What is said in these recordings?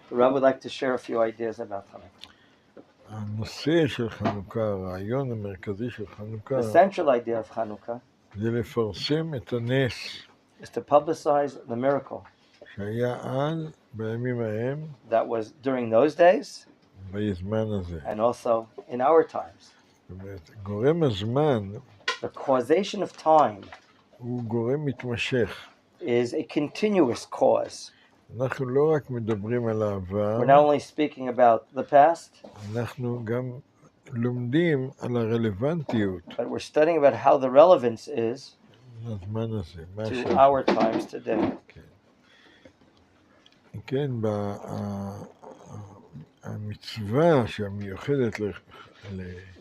The Rabbi would like to share a few ideas about Hanukkah. הנושא של חנוכה, הרעיון המרכזי של חנוכה, The central idea of Hanukkah זה לפרסם את הנס is to publicize the miracle שהיה אז בימים ההם, that was during those days בזמן הזה. and also in our times. זאת אומרת, גורם הזמן The causation of time הוא גורם מתמשך. is a continuous cause. אנחנו לא רק מדברים על העבר, We're not only speaking about the past, אנחנו גם לומדים על הרלוונטיות but we're studying about how the relevance is לזמן הזה. to our times today. כן, המצווה שהמיוחדת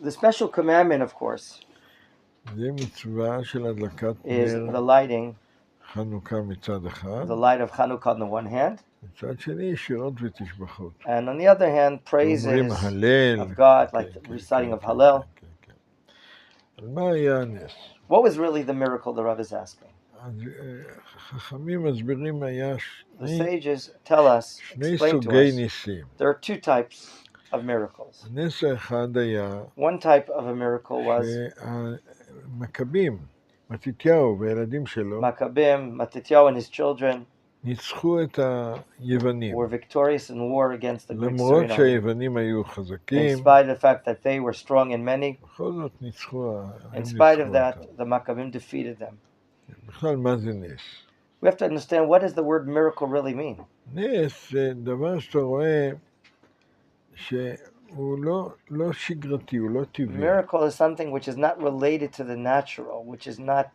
The special commandment, of course, זה מצווה של הדלקת is נר the lighting, חנוכה מצד אחד, the light of Hanukkah on the one hand, מצד שני שירות ותשבחות. and on the other hand, praises אומרים הלל. of God, like the reciting of Hallel. על מה היה הנס? What was really the miracle the Rav is asking? אז חכמים מסבירים היה The sages tell us, שני explain to סוגי us, ניסים. there are two types of miracles. הנס האחד היה One type of a miracle was שהמכבים, מתתיהו והילדים שלו, Maccabim, Matityahu and his children ניצחו את היוונים. were victorious in war against the Greek למרות Syrian army. שהיוונים היו In חזקים, spite of the fact that they were strong in many, בכל זאת ניצחו. in spite of that, the Maccabim defeated them. בכלל, מה זה נס? We have to understand, what does the word miracle really mean? נס זה דבר שאתה רואה שהוא לא שגרתי, הוא לא טבעי. Miracle is something which is not related to the natural, which is not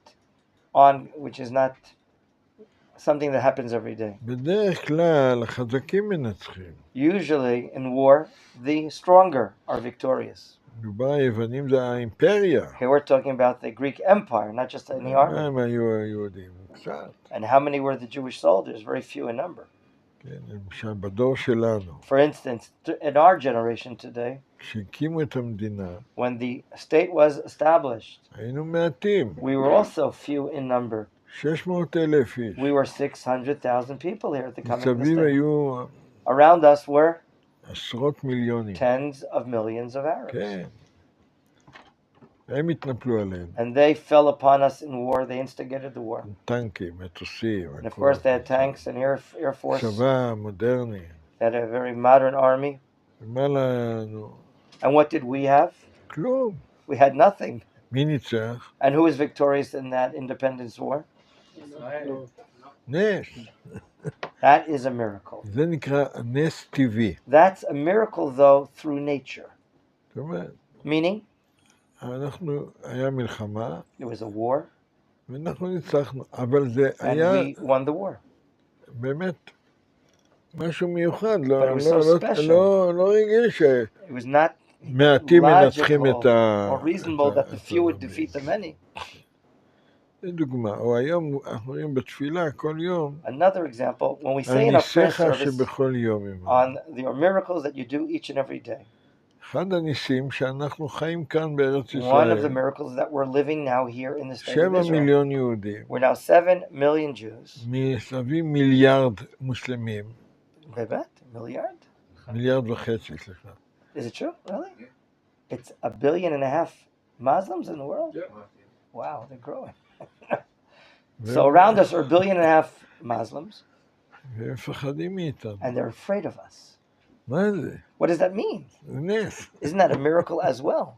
something that happens every day. בדרך כלל, החזקים מנצחים. Usually in war, the stronger are victorious. מדובר היוונים זה האימפריה. Here we're talking about the Greek Empire, not just any army. הם היו היהודים? קצת. And how many were the Jewish soldiers? Very few in number. כן, למשל, בדור שלנו, For instance, in our generation today, כשהקימו את המדינה, when the state was established, היינו מעטים. we were also few in number. 600,000 איש. We were 600,000 people here at the coming of the מסביב state. היו Around us were עשרות מיליונים. tens of millions of Arabs. כן. הם התנפלו עליהם. And they fell upon us in war. They instigated the war. טנקים, מטוסים. And of course, they had tanks and air force. צבא מודרני. They had a very modern army. ומה לנו? And what did we have? כלום. We had nothing. מי ניצח? And who was victorious in that independence war? נס. That is a miracle. זה נקרא נס טבעי. That's a miracle, though, through nature. זאת אומרת, Meaning, היה מלחמה, there was a war, ואנחנו ניצחנו, אבל זה and היה we won the war. באמת משהו מיוחד, But it was so special. לא רגיל It was not שמעטים מנצחים logical את ה... or reasonable that the few would defeat the many. זה דוגמה, או היום אנחנו רואים בתפילה כל יום, Another example, when we say in our prayer הניסיך service שבכל יום. on the miracles that you do each and every day, אחד הניסים שאנחנו חיים כאן בארץ one of the ישראל, miracles that we're living now here in the state of 7 Israel. מיליון יהודים, We're now 7 million Jews. מסביב מיליארד מוסלמים, באמת? מיליארד? מיליארד וחצי, סליחה. Is it true? Really? It's 1.5 billion Muslims in the world? Yeah. Wow, they're growing. So around us are 1.5 billion Muslims, והם מפחדים מאיתנו. and they're afraid of us. מה זה? What does that mean? זה נס. Isn't that a miracle as well?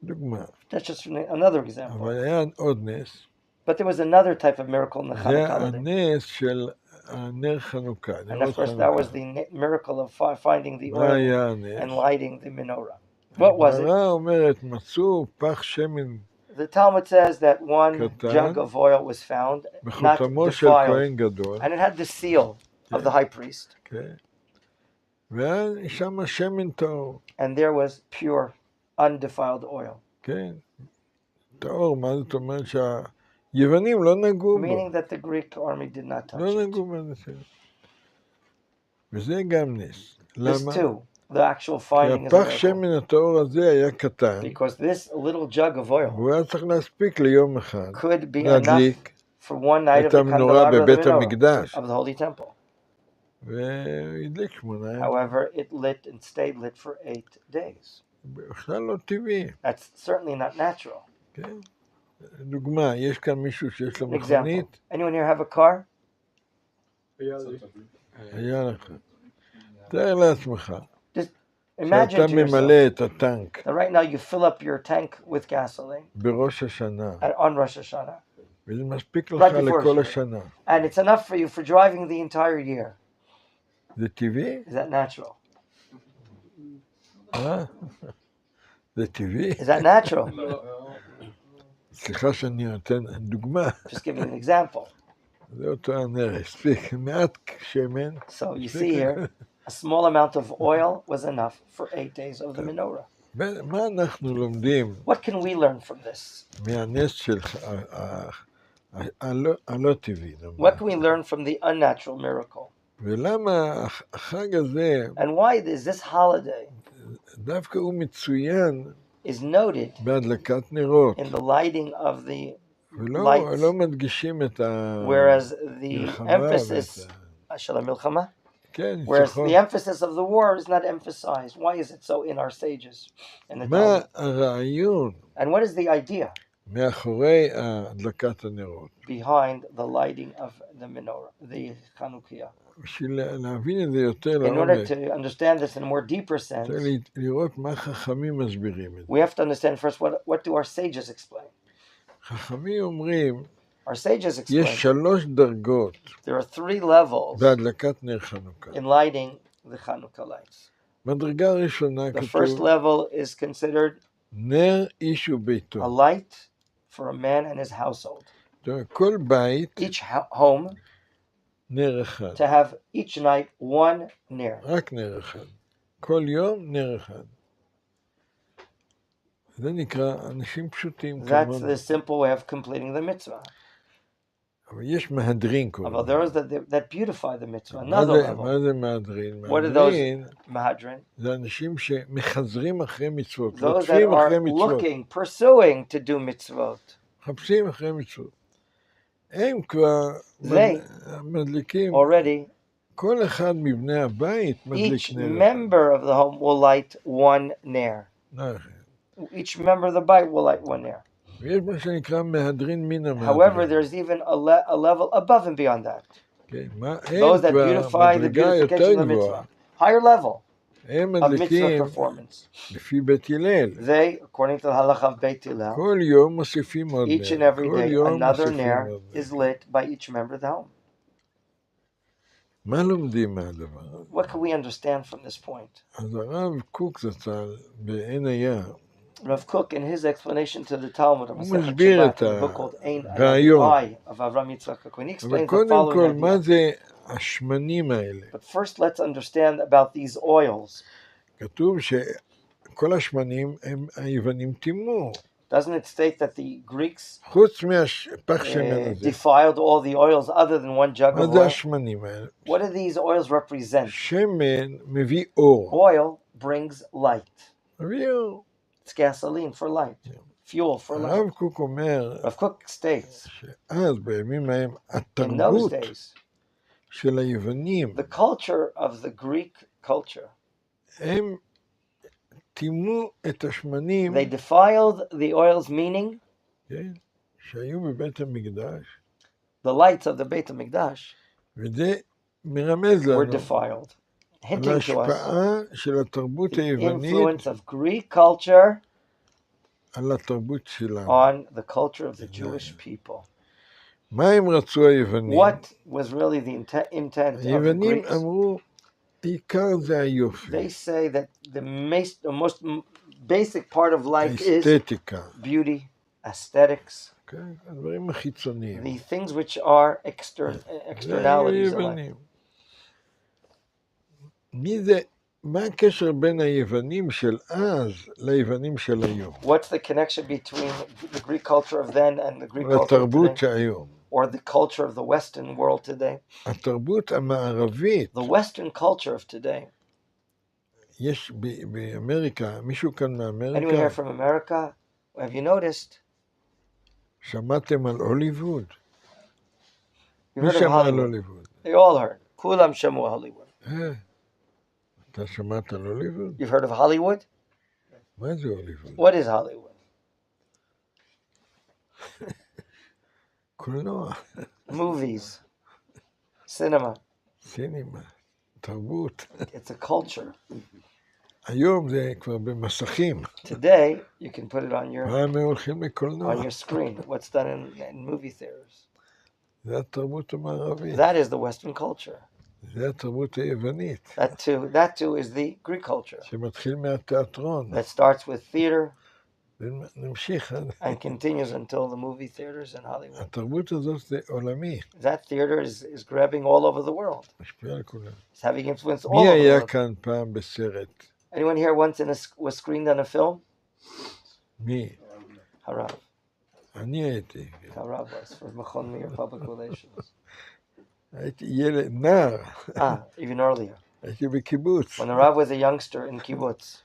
דוגמה. That's just another example. אבל היה עוד נס. But there was another type of miracle in the זה Hanukkah holiday. הנס של הנר חנוכה. And of course, that was the miracle of finding the מה oil היה הנס? and lighting the menorah. What was it? הגמרא אומרת, מצאו פח שמן The Talmud says that one קטן, jug of oil was found, not בחותמו של defiled, כהן גדול. and it had the seal of the high priest. כן. ואז שם שמן טהור. And there was pure, undefiled oil. כן. טהור, מה זאת אומרת שהיוונים לא נגעו בו. Meaning that the Greek army did not touch לא it. נגעו בנס. וזה גם נס. This למה? too, the actual כי finding is a הפח miracle. שמן הטהור הזה היה קטן, Because this little jug of oil והוא היה צריך להספיק ליום אחד, could be enough להדליק for one night of את the המנורה candelabra of בבית the menorah המקדש. of the holy temple. והדליק 8 ימים. However, it lit and stayed lit for 8 days. בכלל לא טבעי. That's certainly not natural. כן? דוגמה, יש כאן מישהו שיש לו An example. מכונית? Anyone here have a car? היה לך. תאר לעצמך, Imagine שאתה to ממלא yourself את הטנק that right now you fill up your tank with gasoline בראש השנה, on Rosh Hashanah. וזה מספיק לך Right before לכל Shiva. השנה. And it's enough for you for driving the entire year. זה טבעי? Is that natural? זה טבעי? Is that natural? סליחה שאני נותן דוגמה. Just giving an example. זה אותו הנר, הספיק מעט שמן. So you see here, a small amount of oil was enough for 8 days of the menorah. מה אנחנו לומדים What can we learn from this? מהנס של הלא טבעי? What can we learn from the unnatural miracle? ולמה החג הזה, And why is this holiday דווקא הוא מצוין is noted בהדלקת נרות, in the lighting of the ולא lights, לא מדגישים את whereas the המלחמה emphasis, ואת milchama, כן, whereas ניצחון. the emphasis of the war is not emphasized. Why is it so in our sages? In the מה Talmud? הרעיון And what is the idea מאחורי הדלקת הנרות? behind the lighting of the menorah, the Chanukiah? בשביל להבין את זה יותר In order לעומק, to understand this in a more deeper sense, צריך לראות מה חכמים מסבירים את זה. we have to understand first what do our sages explain. חכמים אומרים, Our sages יש explain 3 דרגות there are 3 levels בהדלקת נר חנוכה. in lighting the Hanukkah lights. מדרגה ראשונה The first כתוב, level is considered נר איש a וביתו. light for a man and his household. זאת אומרת, כל בית Each home נר אחד, to have each night one ner. רק נר אחד. כל יום נר אחד. זה נקרא אנשים פשוטים That's כמונו. the simple way of completing the mitzvah. אבל יש מהדרין Although קוראים. there is that beautify the mitzvah. מה Another זה- level. מה זה מהדרין? What are those מהדרין mahadrin? זה אנשים שמחזרים אחרי מצוות, Those that רודפים אחרי are מצוות, looking, pursuing to do mitzvot. מחפשים אחרי מצוות. הם כבר מדליקים, Already, כל אחד מבני הבית מדליק each נר. member of the home will light one ner. נכון. Each member of the bite will light one ner. ויש מה שנקרא מהדרין מן However, המהדרין. there's even a level above and beyond that. כן, מה, Those הם that כבר beautify the מדרגה יותר beautification of the גבוהה. mitzvah. Higher level הם of mitzvah מדליקים performance. לפי בית הלל. They, according to the halacha of Beit Hillel, כל יום מוסיפים עוד each and נר. every כל day יום another מוסיפים ner עוד נר. is lit by each member of the home. מה לומדים מהדבר הזה? What can we understand from this point? אז הרב קוק זצ"ל בעין היער, Rav Kook, in his explanation to the Talmud of Masechet מסביר Shabbat, את in a book called Ein הרעיון. Eye of Avram Yitzchak HaKohen, he אבל explains the קודם כל, following מה idea. זה השמנים האלה? But first, let's understand about these oils. כתוב שכל השמנים הם היוונים טימאו, Doesn't it state that the Greeks חוץ מהפח שמן הזה. defiled all the oils other than one jug מה of זה oil? השמנים האלה? What do these oils represent? שמן מביא אור. Oil brings light. מביא אור. It's gasoline for light, fuel for light. הרב קוק אומר Rav Kook states, שאז בימים ההם in those התרבות days, של היוונים, the culture of the Greek culture, הם טימאו את השמנים, they defiled the oils, meaning כן, שהיו בבית המקדש, the lights of the Beit HaMikdash וזה מרמז were לנו defiled, על hinting to us ההשפעה של התרבות the היוונית influence of Greek culture על התרבות שלנו. on the culture of the Jewish people. מה הם רצו היוונים? What was really the intent of the היוונים Greeks? אמרו, העיקר זה היופי, They say that the most basic part of life is האסתטיקה, beauty, aesthetics, כן? הדברים החיצוניים. the things which are זה externalities of life. היוונים. מה הקשר בין היוונים של אז ליוונים של היום? What's the connection between the Greek culture of then and the Greek culture of לתרבות today? שהיום. Or the culture of the Western world today? התרבות המערבית, The Western culture of today. יש באמריקה, מישהו כאן Anyone מאמריקה, here from America? Have you noticed? שמעתם על הוליווד? You מי heard of שמע על Hollywood? הוליווד? They all heard. Kulam shamu Hollywood. אתה שמעת על הוליווד? You've heard of Hollywood? מה זה הוליווד? What is Hollywood? קולנוע, Movies, cinema. סינימה, תרבות. It's a culture. היום זה כבר במסכים. Today, you can put it on your פעם הם הולכים לקולנוע. screen. What's done in movie theaters. זה התרבות המערבית. That is the Western culture. זה התרבות היוונית. That too is the Greek culture. שמתחיל מהתיאטרון. That starts with theater ונמשיך. and continues until the movie theaters in Hollywood. התרבות הזאת זה עולמי. That theater is grabbing all over the world. משפיע על כולם. It's having influence all מי over the היה world. כאן פעם בסרט? Anyone here once was screened on a film? מי? Harav. אני הייתי. Harav was for Machon Meir Public Relations. הייתי ילד, נער. Even earlier. הייתי בקיבוץ. When the Rav was a youngster in kibbutz,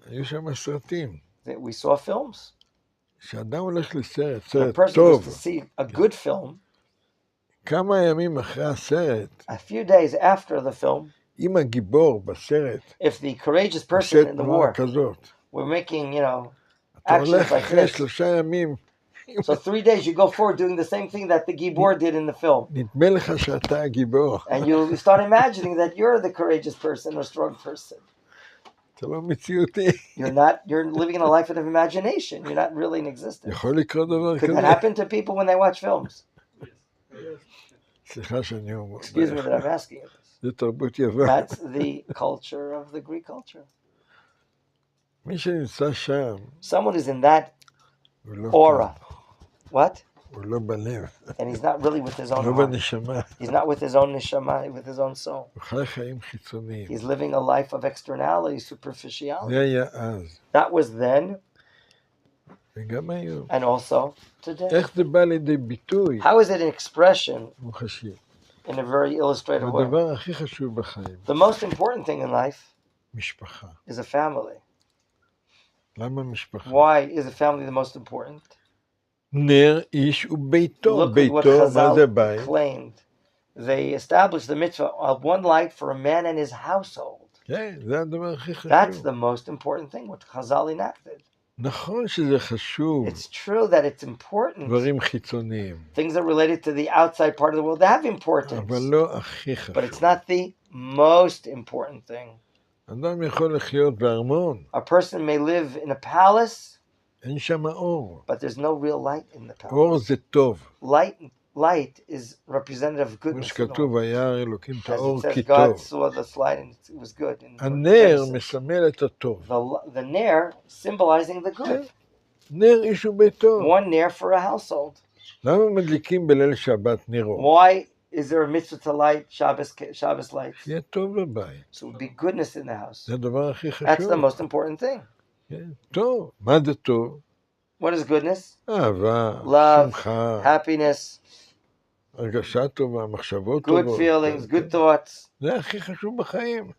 היו שם סרטים. we saw films. כשאדם הולך לסרט, The סרט person טוב, was to see a good film. כמה ימים אחרי הסרט, A few days after the film, אם הגיבור בסרט if the courageous person עושה in the תנועה war כזאת, were making, אתה actions הולך like אחרי this. 3 ימים, So 3 days you go forward doing the same thing that the Gibor did in the film. נדמה לך שאתה הגיבור. And you start imagining that you're the courageous person or strong person. אתה לא מציאותי. You're living in a life of imagination. You're not really in existence. יכול לקרות דבר Could that כזה? happen to people when they watch films? סליחה שאני אומר. Excuse me that I'm asking you this. זה תרבות יוון. That's the culture of the Greek culture. מי שנמצא שם, Someone is in that הוא לא aura. What? הוא לא בלב, And he's not really with his own לא heart. בנשמה. He's not with his own neshama, with his own soul. הוא חי חיים חיצוניים. He's living a life of externality, superficiality. זה היה אז, That was then וגם היום. and also today. איך זה בא לידי ביטוי? How is it an expression מוחשי. in a very illustrative way? הדבר הכי חשוב בחיים, The most important thing in life משפחה. is a family. למה משפחה? Why is a family the most important? נר איש וביתו. Look at what ביתו, מה זה Chazal בית? claimed. They established the mitzvah of one light for a man and his household. כן, זה הדבר הכי חשוב. That's the most important thing, what Chazal enacted. נכון שזה חשוב, It's true that it's important. דברים חיצוניים, Things that are related to the outside part of the world, they have importance. אבל לא הכי But it's חשוב. not the most important thing. אדם יכול לחיות בארמון, A person may live in a palace, אין שם אור. but there's no real light in the palace. אור זה טוב. Light is representative of כמו goodness. שכתוב, היה אלוקים את As האור it says, כי God טוב. saw the light and it was good. in הנר Genesis. מסמל את הטוב. The nair symbolizing the good. נר איש וביתו. One nair for a household. למה מדליקים בליל שבת נרות? Why is there a mitzvah to light Shabbos lights? שיהיה טוב בבית. So it would be goodness in the house. זה הדבר הכי That's the חשוב. most important thing. כן, טוב. מה זה טוב? What is goodness? אהבה, Love, שמחה, happiness, הרגשה טובה, מחשבות good טובות. feelings, good thoughts. זה הכי חשוב בחיים.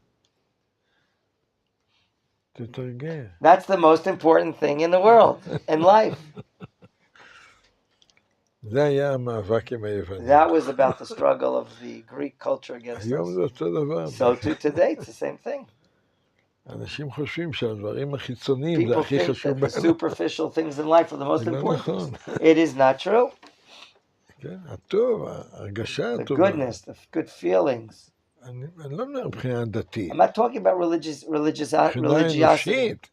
תתרגל. That's the most important thing in the world, in life. זה היה המאבק עם היוונים. That was about the struggle of the Greek culture against היום us. זה אותו דבר. So too today, it's the same thing. אנשים חושבים שהדברים החיצוניים זה People הכי think חשוב that the בהם. superficial things in life are the most זה לא important. נכון. It is not true. כן, הטוב, ההרגשה The הטובה. goodness, the good feelings. אני לא מדבר מבחינה דתית. I'm not talking about מבחינה religiosity. אנושית.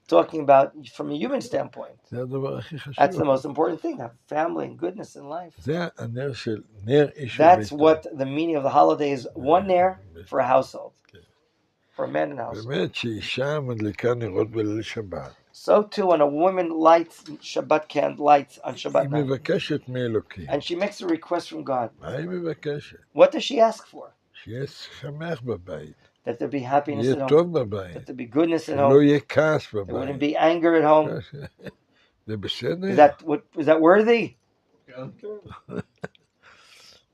Talking about from a human standpoint. זה הדבר הכי חשוב. That's the most important thing, have family and goodness in life. זה הנר של נר איש That's וביתו. what the meaning of the holiday is. One nair for a household. For a man in a household. באמת שאישה מדליקה נרות בליל שבת. So too when a woman lights Shabbat lights on Shabbat היא night. מבקשת מאלוקים. And she makes a request from God. מה היא מבקשת? What does she ask for? שיהיה שמח בבית. That there be happiness יהיה at home. טוב בבית. That there be goodness at שלא home. יהיה כעס There wouldn't בבית. be anger at home. זה בסדר? Is that worthy?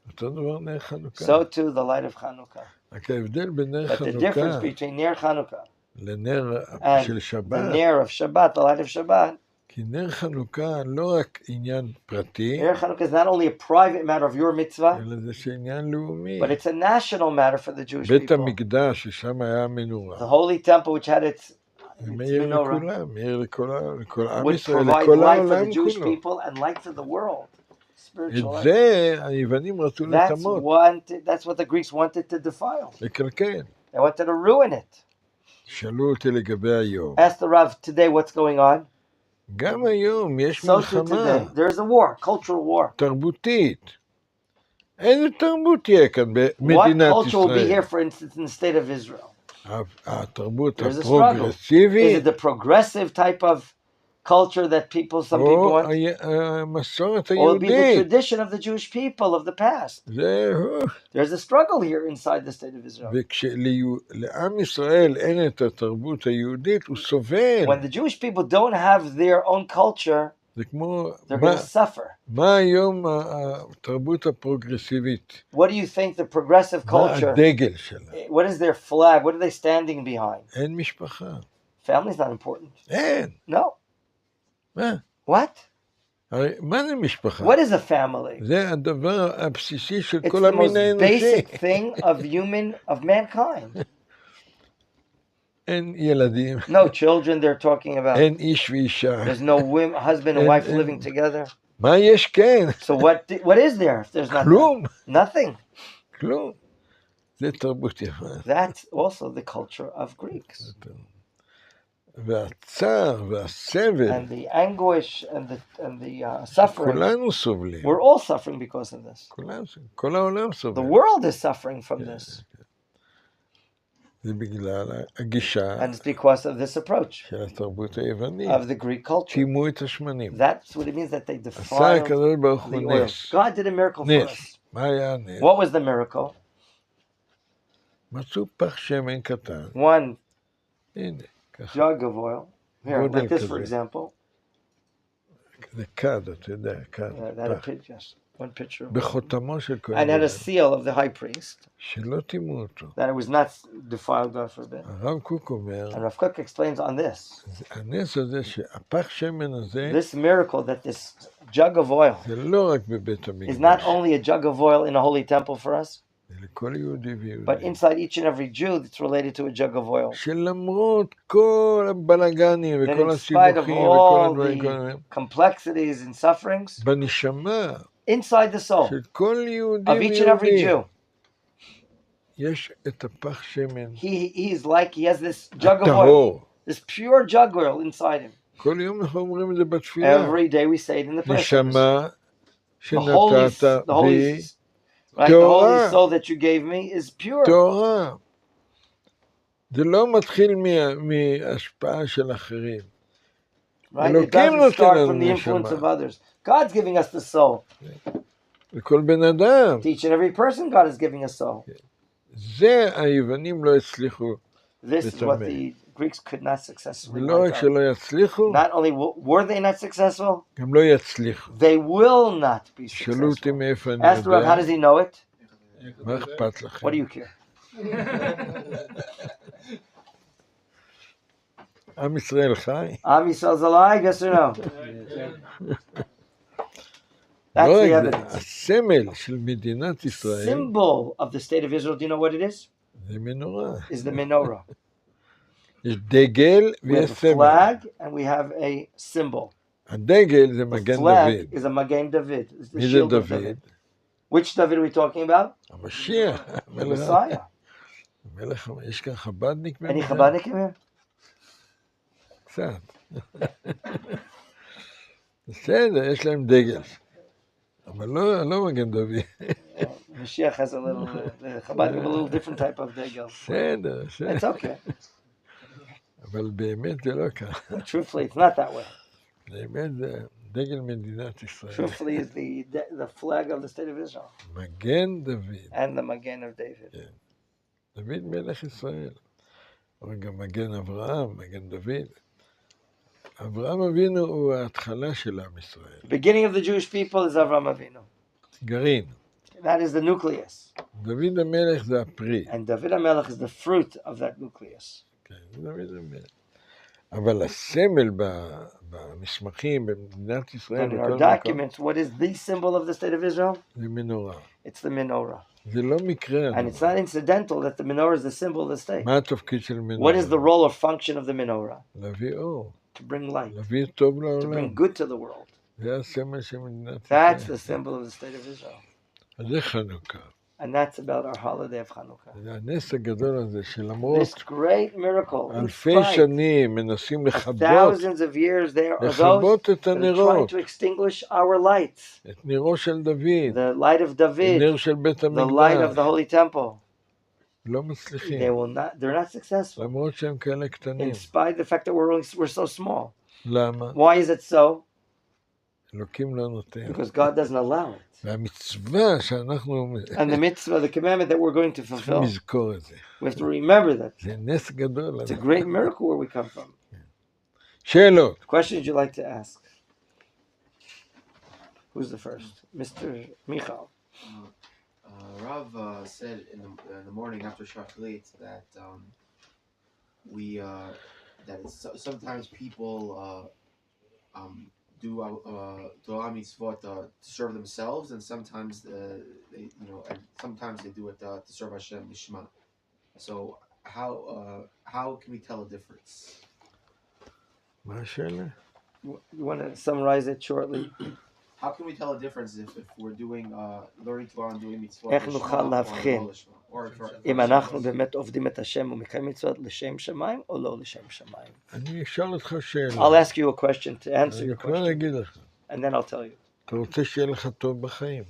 אותו דבר נר חנוכה. So too the light of Hanukkah. רק ההבדל בין נר But the difference חנוכה between Ner Hanukkah לנר and של the שבת, Ner of Shabbat, the light of Shabbat, כי נר חנוכה לא רק עניין פרטי, Ner Chanukah is not only a private matter of your mitzvah, אלא זה שעניין לאומי. but it's a national matter for the Jewish בית people. המקדש, ששם היה The המנורה, holy temple, which had its זה מאיר menorah, לכולם, מאיר לכל עם would ישראל, provide לכל light for the העולם Jewish כולו. people and light for the world. Spiritual את light. זה היוונים רצו לטמאות, That's what the Greeks wanted to defile. לקלקל. They wanted to ruin it. שאלו אותי לגבי היום. Ask the Rav today what's going on. גם היום יש So too מלחמה today, there is a war, cultural war. תרבותית. איזה תרבות תהיה כאן What במדינת culture will be ישראל? here, for instance, in the state of Israel? התרבות There's a struggle. Is הפרוגרסיבית, it the progressive type of culture that some people או want? המסורת Or will it be the היהודית? tradition of the Jewish people of the past? זהו. There's a struggle here inside the state of Israel. וכשלעם ישראל אין את התרבות היהודית, הוא סובל. When the Jewish people don't have their own culture, זה כמו, they're going to suffer. מה היום התרבות הפרוגרסיבית? What do you think the progressive מה culture, הדגל שלה? what is their flag? What are they standing behind? אין משפחה. Family's not important. אין. No. מה? What? הרי מה זה משפחה? What is a family? זה הדבר הבסיסי של It's כל the most המין האנושי. basic thing of mankind. אין ילדים, No children they're talking about. אין איש ואישה. There's no husband and wife living together. מה יש כן? So what is there if there's not כלום. nothing? כלום. זה תרבות יפה. That's also the culture of Greeks. והצער והסבל, And the anguish and the suffering, כולנו סובלים. we're all suffering because of this. כל העולם The סובל. world is suffering from this. זה בגלל הגישה And it's because of this approach של התרבות היוונית. of the Greek culture. טימאו את השמנים. That's what it means that they עשה defiled הקדוש ברוך הוא the oil. נס. God did a miracle for נס. us. מה היה הנס? What was the miracle? מצאו פח שמן קטן. One הנה, ככה. jug of oil. Here, גודל like this, for כזה. example. זה כד, אתה יודע, כד. That a פח. yes, one picture. בחותמו של כהן. And had a גדול. seal of the high priest שלא טימאו אותו. that it was not defiled, God forbid. הרב קוק אומר, And Rav Kook explains on this. הנס הזה שהפח שמן הזה, This miracle that this jug of oil זה לא רק בבית is המקדש. not only a jug of oil in a holy temple for us, זה לכל יהודי but ויהודי. inside each and every Jew it's related to a jug of oil. שלמרות כל הבלגנים That וכל in spite of הסיבוכים וכל all הדברים כל the הדברים, complexities and sufferings, בנשמה inside the soul של כל יהודי of each and every ויהודי, Jew, יש את הפח שמן he's like, he has this jug of oil, הטהור. this pure jug oil inside him. כל יום אנחנו אומרים את זה בתפילה. Every day we say it in the prayer service. נשמה The holy, שנתת the holy, בי right, the holy טהורה. soul that you gave me is pure. טהורה. זה לא מתחיל מהשפעה של אחרים. Right? It אלוקים doesn't נותן start לנו from the influence נשמה. of others. God's giving us the soul. לכל בן אדם. To each and every person, God is giving a soul. זה היוונים לא הצליחו. This is what Amen. the Greeks could not successfully ולא רק wipe out. שלא יצליחו, Not only were they not successful, גם לא יצליחו. they will not be שאלו אותי successful. מאיפה אני Ask the Rav, how יודע, does he know it? מה אכפת לכם? What do you care? עם ישראל חי? Am Yisrael's alive, yes or no? That's לא the רק זה, evidence. הסמל של מדינת ישראל Symbol of the state of Israel, do you know what it is? זה מנורה. Is the menorah. יש דגל We have ויש a סמל. flag and we have a symbol. הדגל זה The מגן flag דוד. is a Magen David. It's the מי זה shield of דוד? David. Which David are we talking about? המשיח. The Messiah. המלך, יש כאן חב"דניק Any במדינה? Chabadnikim here? קצת. בסדר, יש להם דגל. אבל לא מגן דוד. Mashiach has a little, the Chabadnikim, a little different type of degel. בסדר, בסדר. It's okay. אבל באמת זה לא ככה. But truthfully, it's not that way. באמת זה דגל מדינת ישראל. Truthfully, is the flag of the state of Israel מגן דוד. and the Magen of David. דוד מלך ישראל. אבל גם מגן אברהם, מגן דוד. אברהם אבינו הוא ההתחלה של עם ישראל. The beginning of the Jewish people is Avraham Avinu. גרעין. That is the nucleus. דוד המלך זה הפרי. And David HaMelech is the fruit of that nucleus. כן, זה דוד המלך. אבל הסמל במסמכים במדינת ישראל, But in our בכל מקום, documents, what is the symbol of the state of Israel? זה מנורה. It's the menorah. זה לא מקרה. And it's not incidental that the menorah is the symbol of the state. מה התפקיד של מנורה? What is the role or function of the menorah? להביא אור. To bring light. להביא טוב To לעולם. bring good to the world. זה הסמל של מדינת That's ישראל. the symbol of the state of Israel. אז זה חנוכה. And that's about our holiday of Hanukkah. זה הנס הגדול הזה שלמרות This great miracle, in אלפי spite שנים מנסים of לכבות thousands of years, there are those את that are trying הנרות. to extinguish our lights. את נירו של דוד. The light of David, נר של בית the light of המקדש. the holy temple. לא מצליחים. They're not successful. למרות שהם כאלה קטנים. In spite of the fact that we're so small. למה? Why is it so? אלוקים לא נותן. Because God doesn't allow it. והמצווה שאנחנו And the mitzvah, the commandment that we're going to צריכים fulfill, לזכור את זה. we have to remember that. זה נס גדול. It's a great miracle where we come from. שאלות. Questions you'd like to ask? Who's the first? Mr. Michal. Rav said in the morning after Shachrit that sometimes people do Torah mitzvot to serve themselves, and sometimes sometimes they do it to serve Hashem Lishma. So how can we tell the difference? מה השאלה? You want to summarize it shortly? How can we tell the difference if we're doing learning Torah and doing mitzvot איך Lishma נוכל or להבחין לא לשמה? Or אם אנחנו באמת עובדים את השם ומקיימים מצוות לשם שמיים או לא לשם שמיים? אני אשאל אותך שאלה. I'll ask you a question to answer אני your כבר question, אגיד לך. and then I'll tell you. אתה רוצה שיהיה לך טוב בחיים.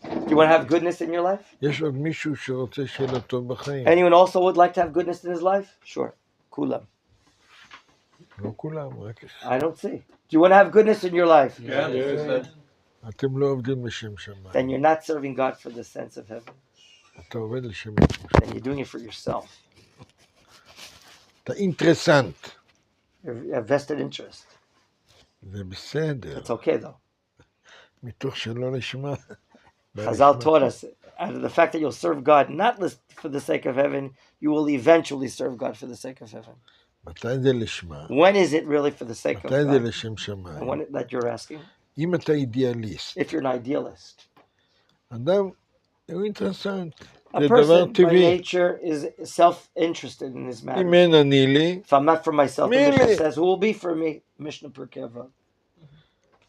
Do you want to have goodness in your life? יש עוד מישהו שרוצה שיהיה לו טוב בחיים. Anyone also would like to have goodness in his life? Sure. Kulam. לא כולם, רק אחד. I don't see. Do you want to have goodness in your life? אתם לא עובדים לשם שמיים. Then you're not serving God for the sense of heaven. אתה עובד לשם שמיים. Then you're doing it for yourself. אתה אינטרסנט. You have vested interest. זה בסדר. It's okay though. מתוך שלא לשמה. Chazal taught us, out of the fact that you'll serve God not for the sake of heaven, you will eventually serve God for the sake of heaven. מתי זה לשמה? When is it really for the sake of מתי זה God? לשם שמיים? And when that you're asking? אם אתה אידיאליסט, If you're an idealist. אדם הוא אינטרסנט. A זה דבר person by טבעי. nature is self-interested in his matter. אם אין אני לי, If I'm not for myself, the Really? Mishnah says, who will be for me? Mishnah Perkei Avot.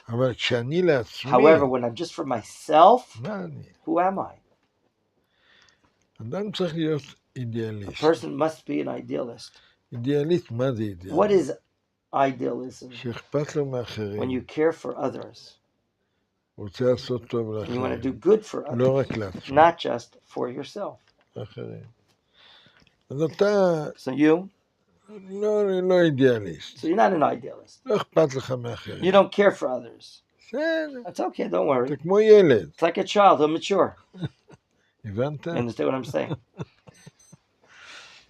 אבל כשאני לעצמי, However, when I'm just for myself, מה אני? who am I? אדם צריך להיות A אידיאליסט. person must be an idealist. אידיאליסט, מה זה What אידיאליסט? is idealism? שאכפת לו מאחרים. When you care for others, הוא רוצה לעשות טוב and you want to do לאחרים. good for לא others, רק לעצמו, not just for yourself. לאחרים. אז אתה So you, לא אידיאליסט. so you're not an idealist. לא אכפת לך You מאחרים. don't care for others. בסדר. That's okay, don't worry. אתה כמו ילד. It's like a child, he'll mature. הבנת? You understand what I'm saying?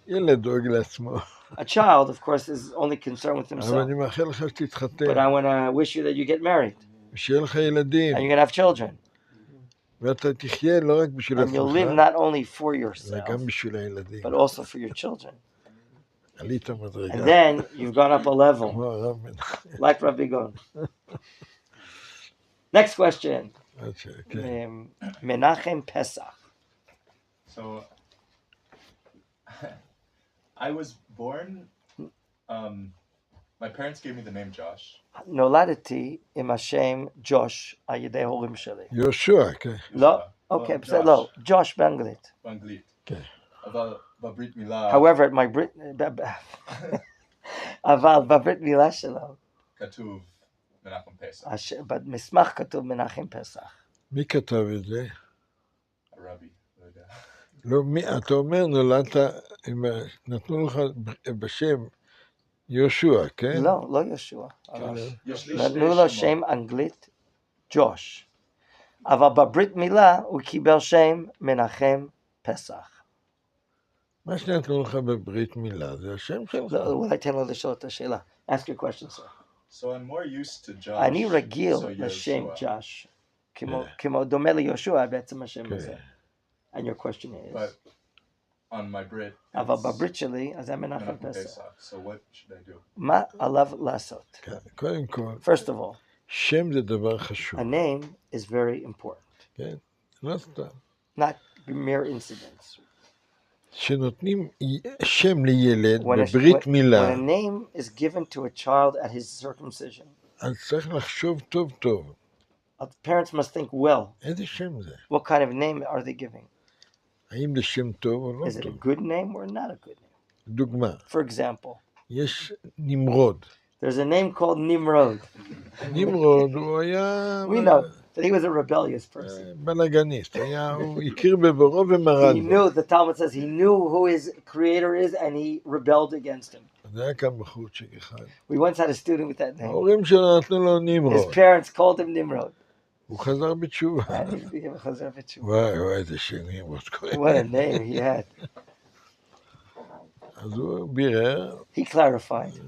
ילד דואג לעצמו. A child, of course, is only concerned with אבל himself. אני מאחל לך שתתחתן. But I want to wish you that you get married ושיהיה לך ילדים. and you're going to have children. ואתה תחיה לא רק בשביל And you'll live עצמך, not only for אלא yourself, גם בשביל הילדים. but also for your children. עלית מדרגה. And then you've gone up a level, כמו הרב מנחם. like Rabbi Begon. Next question. כן. Menachem Pesach. So, I was born. My parents gave me the name Josh. נולדתי עם השם ג'וש על ידי הורים שלי. יהושע, כן. לא? אוקיי, בסדר, לא. ג'וש באנגלית. באנגלית. כן. אבל בברית מילה However, אבל בברית מילה שלו, כתוב מנחם פסח. במסמך כתוב מנחם פסח. מי כתב את זה? הרבי, לא יודע. לא, אתה אומר נולדת, נתנו לך בשם יהושע, כן? לא, לא יהושע. יש לי נתנו לו שם אנגלית, ג'וש. אבל בברית מילה הוא קיבל שם מנחם פסח. מה שנתנו לך בברית מילה זה השם שלך. אולי תן לו לשאול את השאלה. Ask your question, sir. So I'm more used to Josh. אני רגיל so לשם Yeshua. ג'וש, כמו דומה ליהושע בעצם השם הזה. And your question is? But On my Brit. אבל it's בברית שלי, אז זה מנחם Menachem פסח. Pesach. So what should I do? מה עליו לעשות? קודם כל, First of all, שם זה דבר חשוב. a name is very important, כן? לא סתם. not mere incidents. כשנותנים שם לילד When בברית when a מילה, name is given to a child at his circumcision, אז צריך לחשוב טוב טוב. parents must think well, איזה שם זה? what kind of name are they giving? האם זה שם טוב או לא Is it a טוב? good name or not a good name? דוגמה, For example, יש נמרוד. there's a name called Nimrod. נמרוד הוא היה We know that he was a rebellious person. בלגניסט, הוא הכיר בבורו ומרד He בו. knew, the Talmud says, he knew who his creator is and he rebelled against him. זה היה כאן בחורצ'יק אחד. We once had a student with that name. ההורים שלו נתנו לו His נמרוד. parents called him Nimrod. הוא חזר בתשובה. And he became a Chazer B'tshuva. וואי, איזה שם נמרוד. What a name he had. אז הוא בירר, He clarified,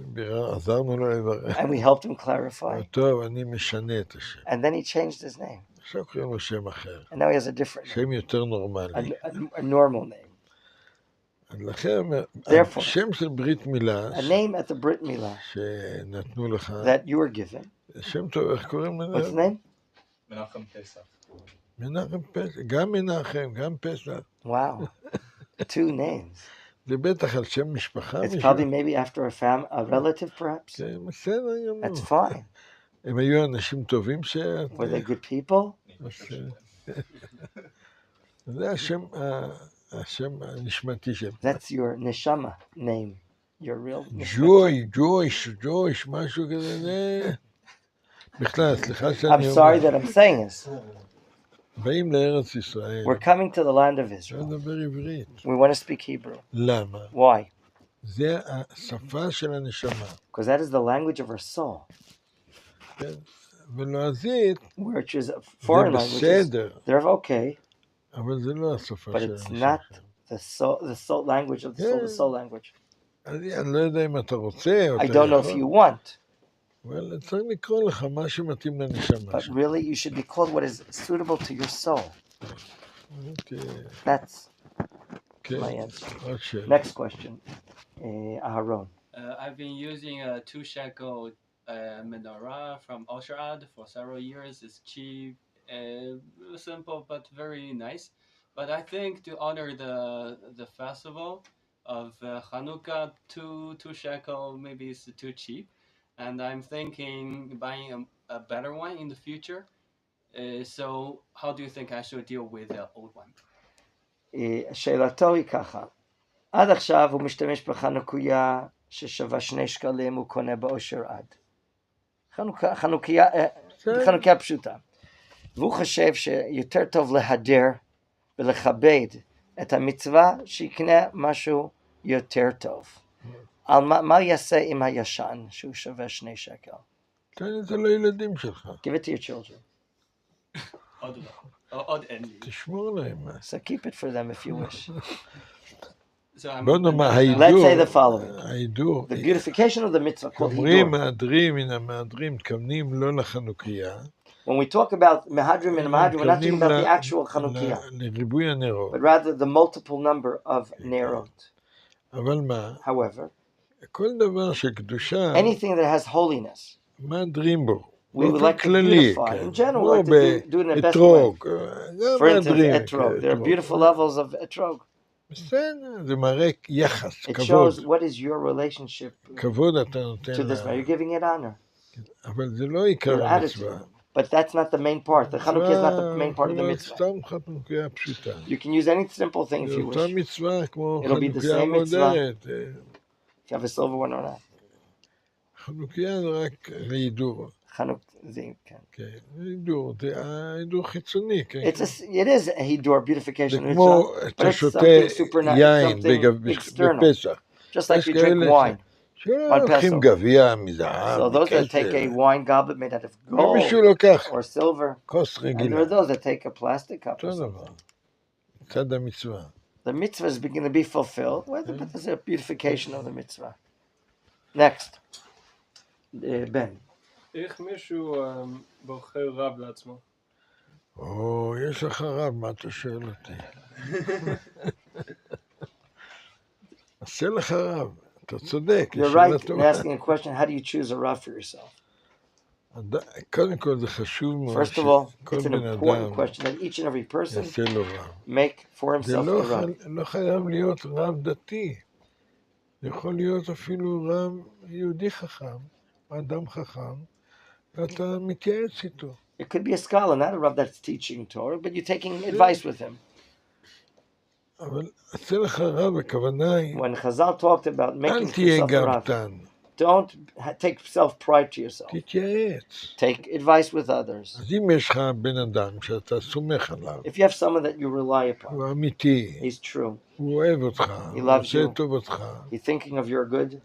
עזרנו לו לברר. and we helped him clarify. טוב, אני משנה את השם. And then he changed his name. עכשיו קוראים לו שם אחר. And now he has a different name, שם יותר נורמלי. a normal name. אז לכן, Therefore, השם של ברית מילה, A name at the Brit Milah שנתנו לך, that you were given. שם טוב, איך קוראים What's לזה? the name? Menachem Pesach. מנחם פסח, גם מנחם, גם פסח. Wow. 2 names. זה בטח על שם משפחה. It's probably maybe after a relative perhaps. זה בסדר גמור. That's fine. הם היו אנשים טובים ש... Were they good people? זה השם הנשמתי שלהם. That's your neshama name. Your real ג'ויש, משהו כזה, זה... בכלל, סליחה שאני I'm sorry that I'm saying this. באים לארץ ישראל, We're coming to the land of אפשר Israel. לדבר עברית. We want to speak Hebrew. למה? Why? זה השפה של הנשמה. Because that is the language of our soul. כן? ולועזית, Which is זה foreign languages. בסדר, They're okay, אבל זה לא השפה but של it's הנשמה. not the soul language of the soul language. אני לא יודע אם אתה רוצה או I אתה don't know if you want, אבל צריך לקרוא לך מה שמתאים לנשמה but שלך. really you should be called what is suitable to your soul. אוקיי, That's כן. my answer. עוד שאלה. Next question. Aharon. I've been using a 2 shekel menorah from Oshrad for several years. It's cheap, simple, but very nice. But I think to honor the festival of Hanukkah, 2 shekel maybe it's too cheap. And I'm thinking buying a better one in the future. So how do you think I should deal with the old one? שאלתו היא ככה, עד עכשיו הוא משתמש בחנוכיה ששווה 2 שקלים, הוא קונה באושר עד. חנוכיה פשוטה. והוא חושב שיותר טוב להדר ולכבד את המצווה שיקנה משהו יותר טוב. על מה יעשה עם הישן שהוא שווה 2 שקל? תן את זה לילדים שלך. Give it to your children. Odd ending. תשמור להם. So keep it for them if you wish. בוא נאמר, Let's say the following. ההידור, The beautification of the mitzvah called אומרים hidur. מהדרים, מן המהדרים, מתכוונים לא לחנוכיה, When we talk about Mehadrim and Mahadrim, we're not talking about the actual Chanukiah, לריבוי הנרות. but rather the multiple number of Nerot. אבל מה, However, כל דבר של קדושה, anything that has holiness, מהדרים בו. we would באופן like to כללי, beautify. כן. In general, לא like to do it in the best way. באתרוג, גם For instance, מהדרים. etrog. There are beautiful levels of etrog. בסדר, זה מראה יחס, It כבוד. shows what is your relationship כבוד אתה נותן to this man. You're giving it honor. אבל זה לא עיקר Your המצווה. attitude. But that's not the main part. The Chanukiah is not the main part of the mitzvah. סתם חנוכיה פשוטה. You can use any simple thing if זה you אותה wish. מצווה כמו It'll be the חנוכיה same mitzvah. מודרת. If you have a silver one or not. חנוכיה זה רק להידור. כן, הידור, זה ההידור חיצוני, כן. It is a hidur beautification. זה כמו but אתה it's שותה something יין something external. בפסח. Just like יש you כאלה drink wine. שלוקחים Pesach. גביע מזהב, So those that take a wine goblet made out of gold ומישהו לוקח or silver, כוס and there רגילה. are those that take a plastic cup. Or אותו something. דבר, צד המצווה. The mitzvah is beginning to be fulfilled, but there's a beautification of the mitzvah. Next, Ben. איך מישהו בוחר רב לעצמו? או, יש לך רב, מה אתה שואל אותי? עשה לך רב. אתה צודק. You're right in asking a question, how do you choose a Rav for yourself? קודם כל זה חשוב מאוד First of all, שכל it's an בן important אדם question that each and every person יעשה לו רב. make for זה himself a Rav. לא חייב להיות רב דתי. זה יכול להיות אפילו רב יהודי חכם, אדם חכם, ואתה מתייעץ איתו. It could be a scholar, not a Rav that's teaching Torah, but you're taking advice with him. אבל עשה לך רב, הכוונה היא, When Chazal talked about אל making תהיה yourself a Rav, גאוותן, don't take self-pride to yourself. תתייעץ. Take advice with others. אז אם יש לך בן אדם שאתה סומך עליו, If you have someone that you rely upon, הוא אמיתי, he's true, הוא אוהב אותך, He הוא loves עושה you. טובתך, he's thinking of your good,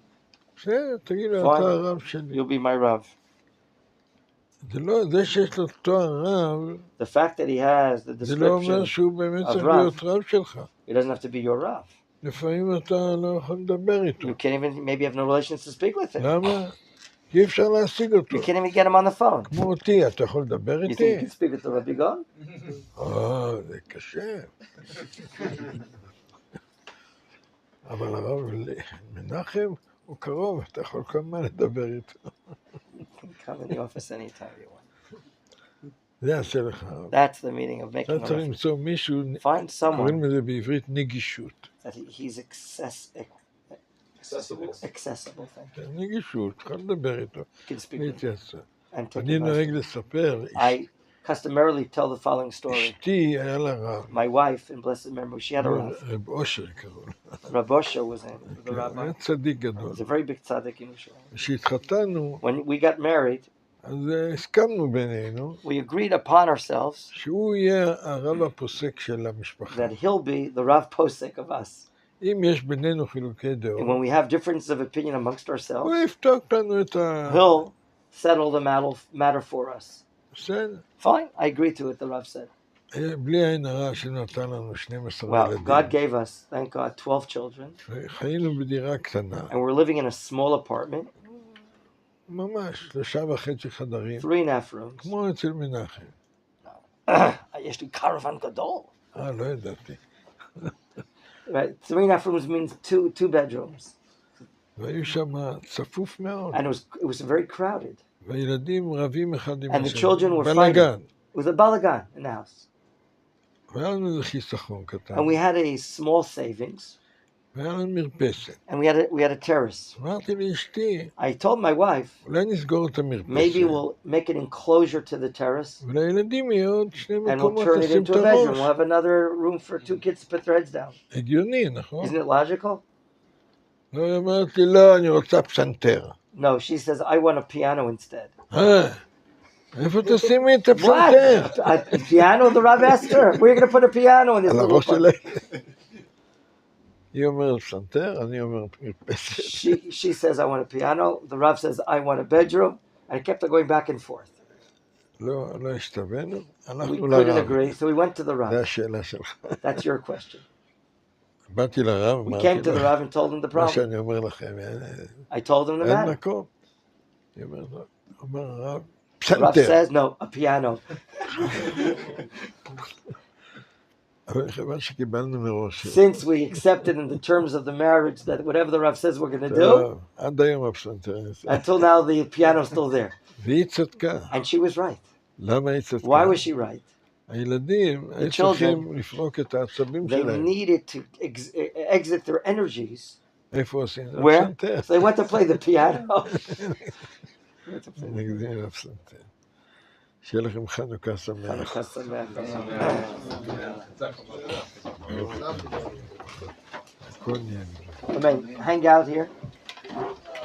בסדר, תגיד לו, Fine. אתה הרב שלי. you'll be my Rav. זה לא, זה שיש לו תואר רב, The fact that he has the זה לא אומר description, שהוא באמת of צריך רב. להיות רב שלך. it doesn't have to be your Rav. לפעמים אתה לא יכול לדבר איתו. You can't even, maybe you have no relations to speak with him. למה? כי אי אפשר להשיג אותו. You can't even get him on the phone. כמו אותי, אתה יכול לדבר You think איתי? you can speak with the Rabbi Begon? זה קשה. אבל הרב מנחם הוא קרוב, אתה יכול כל הזמן לדבר איתו. You can come in the office anytime you want. זה יעשה לך רב. That's the meaning of making אתה a צריך Rav. למצוא מישהו, Find קוראים someone לזה בעברית נגישות. that he's Accessible. accessible. Thank you. נגישות, צריך לדבר איתו. You can speak with him להתייעץ. and take אני advice. נוהג לספר, I customarily tell the following story. אשתי היה לה רב. My wife, in blessed memory, she had a Rav. רב אושר קראו לו. Rabbi was the הוא rabbi. היה צדיק גדול. He's a very big tzaddik in Yerushalayim. כשהתחתנו, When we got married, אז הסכמנו בינינו, we agreed upon ourselves שהוא יהיה הרב הפוסק של המשפחה. that he'll be the Rav Posek of us. אם יש בינינו חילוקי And דעות, when we have differences of opinion amongst הוא ourselves, יפתוק לנו את ה... he'll settle the matter for us. בסדר. Fine, I agree to it, the Rav said. בלי עין הרע שנתן לנו 12 Well, ילדים. God gave us, thank God, 12 children, חיינו בדירה קטנה, and we're living in a small apartment, ממש, 3.5 חדרים, 3.5 rooms. כמו אצל מנחם. יש לי caravan גדול. לא ידעתי. Right, 3.5 rooms means two bedrooms, והיו שם צפוף מאוד, and it was very crowded. והילדים רבים אחד עם And the השני. children were בלגן. It was a balagan in the house, והיה לנו איזה חיסכון קטן, and we had a small savings, והיה לנו מרפסת. and we had a terrace. אמרתי לאשתי, I told my wife, אולי נסגור את המרפסת, maybe we'll make an enclosure to the terrace, ולילדים יהיו עוד 2 and we'll מקומות turn it לשים את into a bedroom. הראש. We'll have another room for 2 kids to put their heads down. הגיוני, נכון? Isn't it logical? לא, אמרתי, לא, אני רוצה פסנתר. No, she says, I want a piano instead. איפה תשימי את What? הפסנתר? A piano? The Rav asked her. We're going to put a piano in this על little הראש apartment. שלי. היא אומרת פסנתר, אני אומר מרפסת. She says, I want a piano. The Rav says, I want a bedroom. And it kept on going back and forth. לא השתווינו, We הלכנו couldn't לרב. agree, so we went to the זו Rav. השאלה שלך. That's your question. באתי לרב, We אמרתי came to the לו, Rav and told him the מה problem. שאני אומר לכם, I told him the אין matter. מקום. היא אומרת לו, אומר הרב, The Rav פסנתר. says, no, a piano. אבל כיוון שקיבלנו מראש, Since we accepted in the terms of the marriage that whatever the Rav says we're going to do, טוב, עד היום הפסנתר. until now the piano's still there. והיא צדקה. And she was right. למה היא צדקה? Why was she right? הילדים היו צריכים לפרוק את העצבים They שלהם. needed to exit their energies. איפה עושים? Where? הפסנתר. So they went to play the piano. נגדים לפסנתר. שיהיה לכם חנוכה שמח. הכל נהיה. Amen. Hang out here.